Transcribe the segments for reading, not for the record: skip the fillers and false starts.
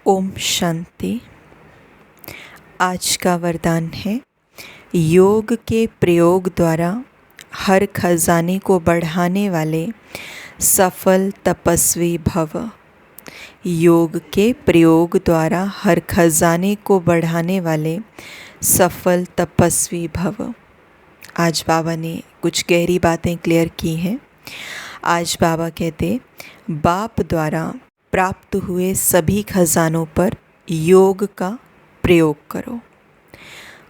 ओम शांति। आज का वरदान है, योग के प्रयोग द्वारा हर खजाने को बढ़ाने वाले सफल तपस्वी भव। योग के प्रयोग द्वारा हर खजाने को बढ़ाने वाले सफल तपस्वी भव। आज बाबा ने कुछ गहरी बातें क्लियर की हैं। आज बाबा कहते, बाप द्वारा प्राप्त हुए सभी खजानों पर योग का प्रयोग करो।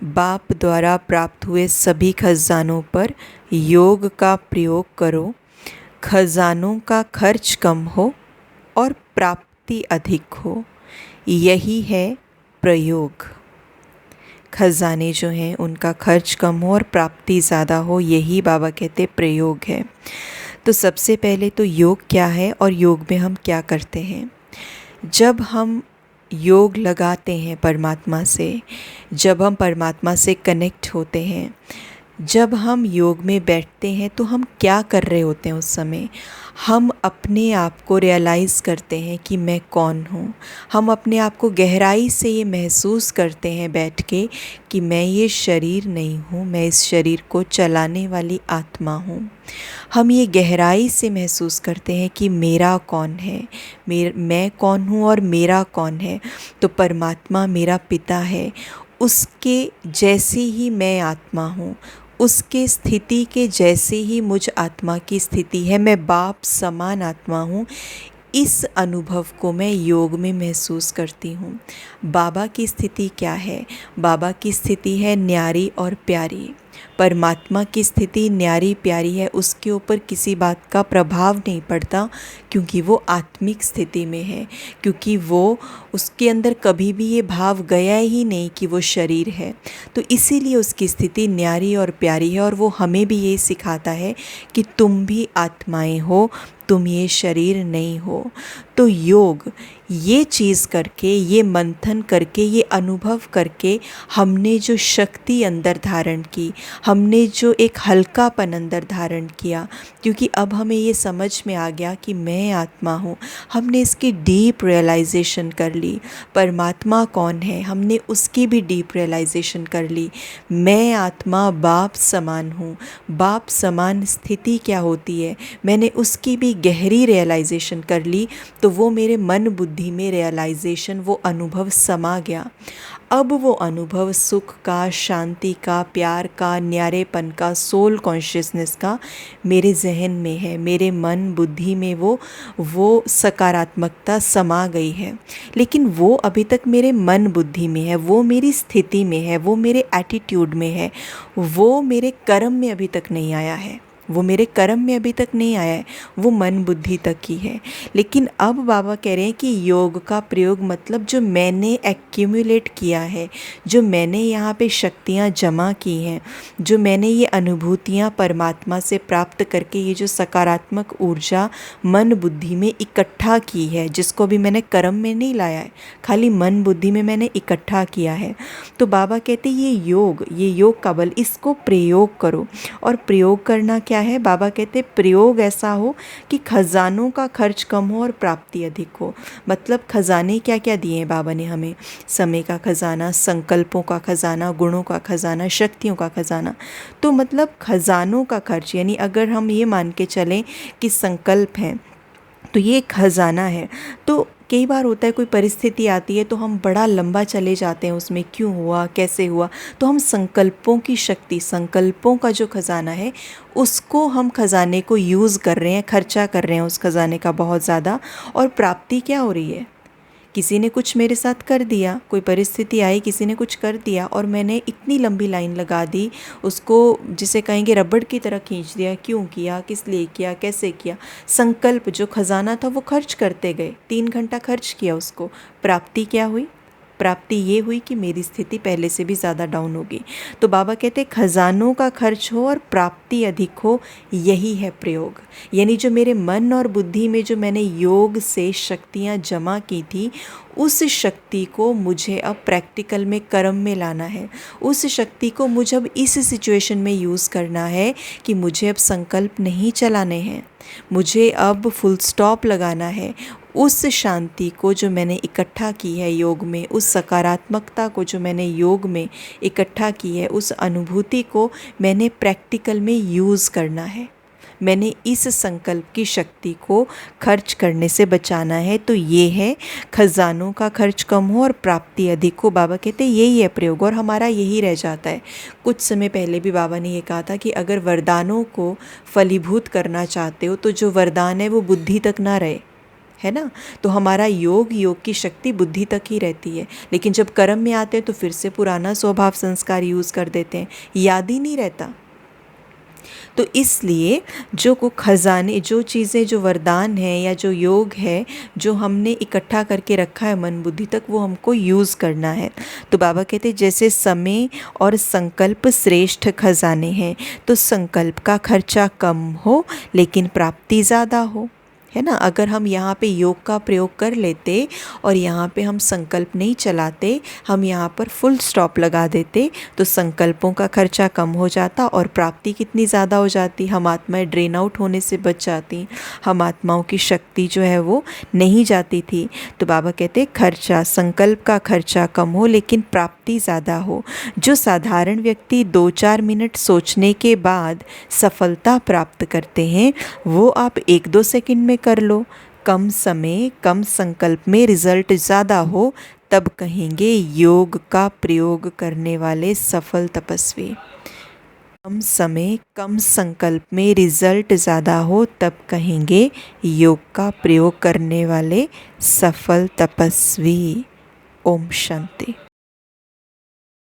बाप द्वारा प्राप्त हुए सभी खजानों पर योग का प्रयोग करो। खजानों का खर्च कम हो और प्राप्ति अधिक हो, यही है प्रयोग। खजाने जो हैं उनका खर्च कम हो और प्राप्ति ज़्यादा हो, यही बाबा कहते प्रयोग है। तो सबसे पहले तो योग क्या है और योग में हम क्या करते हैं। जब हम योग लगाते हैं परमात्मा से, जब हम परमात्मा से कनेक्ट होते हैं, जब हम योग में बैठते हैं तो हम क्या कर रहे होते हैं। उस समय हम अपने आप को रियलाइज़ करते हैं कि मैं कौन हूँ। हम अपने आप को गहराई से ये महसूस करते हैं बैठ के कि मैं ये शरीर नहीं हूँ, मैं इस शरीर को चलाने वाली आत्मा हूँ। हम ये गहराई से महसूस करते हैं कि मेरा कौन है, मैं कौन हूँ और मेरा कौन है। तो परमात्मा मेरा पिता है, उसके जैसी ही मैं आत्मा हूँ, उसके स्थिति के जैसे ही मुझ आत्मा की स्थिति है। मैं बाप समान आत्मा हूँ। इस अनुभव को मैं योग में महसूस करती हूँ। बाबा की स्थिति क्या है? बाबा की स्थिति है न्यारी और प्यारी। परमात्मा की स्थिति न्यारी प्यारी है, उसके ऊपर किसी बात का प्रभाव नहीं पड़ता, क्योंकि वो आत्मिक स्थिति में है, क्योंकि वो उसके अंदर कभी भी ये भाव गया ही नहीं कि वो शरीर है। तो इसीलिए उसकी स्थिति न्यारी और प्यारी है। और वो हमें भी ये सिखाता है कि तुम भी आत्माएं हो, तुम ये शरीर नहीं हो। तो योग ये चीज़ करके, ये मंथन करके, ये अनुभव करके हमने जो शक्ति अंदर धारण की, हमने जो एक हल्कापन अंदर धारण किया, क्योंकि अब हमें ये समझ में आ गया कि मैं आत्मा हूँ। हमने इसकी डीप रियलाइजेशन कर ली। परमात्मा कौन है, हमने उसकी भी डीप रियलाइजेशन कर ली। मैं आत्मा बाप समान हूँ। बाप समान स्थिति क्या होती है, मैंने उसकी भी गहरी रियलाइजेशन कर ली। तो वो मेरे मन बुद्धि में रियलाइजेशन, वो अनुभव समा गया। अब वो अनुभव सुख का, शांति का, प्यार का, न्यारेपन का, सोल कॉन्शियसनेस का मेरे जहन में है, मेरे मन बुद्धि में वो सकारात्मकता समा गई है। लेकिन वो अभी तक मेरे मन बुद्धि में है, वो मेरी स्थिति में है, वो मेरे एटीट्यूड में है, वो मेरे कर्म में अभी तक नहीं आया है, वो मेरे कर्म में अभी तक नहीं आया है, वो मन बुद्धि तक ही है। लेकिन अब बाबा कह रहे हैं कि योग का प्रयोग मतलब जो मैंने एक्यूमुलेट किया है, जो मैंने यहाँ पे शक्तियाँ जमा की हैं, जो मैंने ये अनुभूतियाँ परमात्मा से प्राप्त करके ये जो सकारात्मक ऊर्जा मन बुद्धि में इकट्ठा की है, जिसको भी मैंने कर्म में नहीं लाया है, खाली मन बुद्धि में मैंने इकट्ठा किया है। तो बाबा कहते ये योग का बल, इसको प्रयोग करो। और प्रयोग करना क्या है? बाबा कहते प्रयोग ऐसा हो कि खजानों का खर्च कम हो और प्राप्ति अधिक हो। मतलब खजाने क्या क्या दिए हैं बाबा ने हमें? समय का खजाना, संकल्पों का खजाना, गुणों का खजाना, शक्तियों का खजाना। तो मतलब खजानों का खर्च, यानी अगर हम ये मान के चलें कि संकल्प हैं तो ये खजाना है। तो कई बार होता है कोई परिस्थिति आती है तो हम बड़ा लंबा चले जाते हैं उसमें, क्यों हुआ, कैसे हुआ। तो हम संकल्पों की शक्ति, संकल्पों का जो खजाना है, उसको हम खजाने को यूज़ कर रहे हैं, खर्चा कर रहे हैं उस खजाने का बहुत ज़्यादा। और प्राप्ति क्या हो रही है? किसी ने कुछ मेरे साथ कर दिया, कोई परिस्थिति आई, किसी ने कुछ कर दिया और मैंने इतनी लंबी लाइन लगा दी, उसको जिसे कहेंगे रबड़ की तरह खींच दिया। क्यों किया, किस लिए किया, कैसे किया? संकल्प जो खजाना था वो खर्च करते गए, 3 घंटा खर्च किया उसको। प्राप्ति क्या हुई? प्राप्ति ये हुई कि मेरी स्थिति पहले से भी ज़्यादा डाउन होगी। तो बाबा कहते खजानों का खर्च हो और प्राप्ति अधिक हो, यही है प्रयोग। यानी जो मेरे मन और बुद्धि में जो मैंने योग से शक्तियाँ जमा की थी, उस शक्ति को मुझे अब प्रैक्टिकल में कर्म में लाना है। उस शक्ति को मुझे अब इस सिचुएशन में यूज़ करना है कि मुझे अब संकल्प नहीं चलाने हैं, मुझे अब फुल स्टॉप लगाना है। उस शांति को जो मैंने इकट्ठा की है योग में, उस सकारात्मकता को जो मैंने योग में इकट्ठा की है, उस अनुभूति को मैंने प्रैक्टिकल में यूज़ करना है। मैंने इस संकल्प की शक्ति को खर्च करने से बचाना है। तो ये है खजानों का खर्च कम हो और प्राप्ति अधिक हो। बाबा कहते हैं यही है प्रयोग, और हमारा यही रह जाता है। कुछ समय पहले भी बाबा ने ये कहा था कि अगर वरदानों को फलीभूत करना चाहते हो तो जो वरदान है वो बुद्धि तक ना रहे, है ना। तो हमारा योग की शक्ति बुद्धि तक ही रहती है, लेकिन जब कर्म में आते हैं तो फिर से पुराना स्वभाव संस्कार यूज़ कर देते हैं, याद ही नहीं रहता। तो इसलिए जो को खजाने, जो चीज़ें, जो वरदान है या जो योग है जो हमने इकट्ठा करके रखा है मन बुद्धि तक, वो हमको यूज़ करना है। तो बाबा कहते हैं जैसे समय और संकल्प श्रेष्ठ खजाने हैं, तो संकल्प का खर्चा कम हो लेकिन प्राप्ति ज़्यादा हो, है ना। अगर हम यहाँ पे योग का प्रयोग कर लेते और यहाँ पे हम संकल्प नहीं चलाते, हम यहाँ पर फुल स्टॉप लगा देते, तो संकल्पों का खर्चा कम हो जाता और प्राप्ति कितनी ज़्यादा हो जाती। हम आत्माएं ड्रेन आउट होने से बच जाती, हम आत्माओं की शक्ति जो है वो नहीं जाती थी। तो बाबा कहते खर्चा, संकल्प का खर्चा कम हो लेकिन प्राप्ति ज़्यादा हो। जो साधारण व्यक्ति 2-4 मिनट सोचने के बाद सफलता प्राप्त करते हैं, वो आप 1-2 सेकंड में कर लो। कम समय कम संकल्प में रिजल्ट ज़्यादा हो, तब कहेंगे योग का प्रयोग करने वाले सफल तपस्वी। कम समय कम संकल्प में रिजल्ट ज़्यादा हो, तब कहेंगे योग का प्रयोग करने वाले सफल तपस्वी। ओम शांति।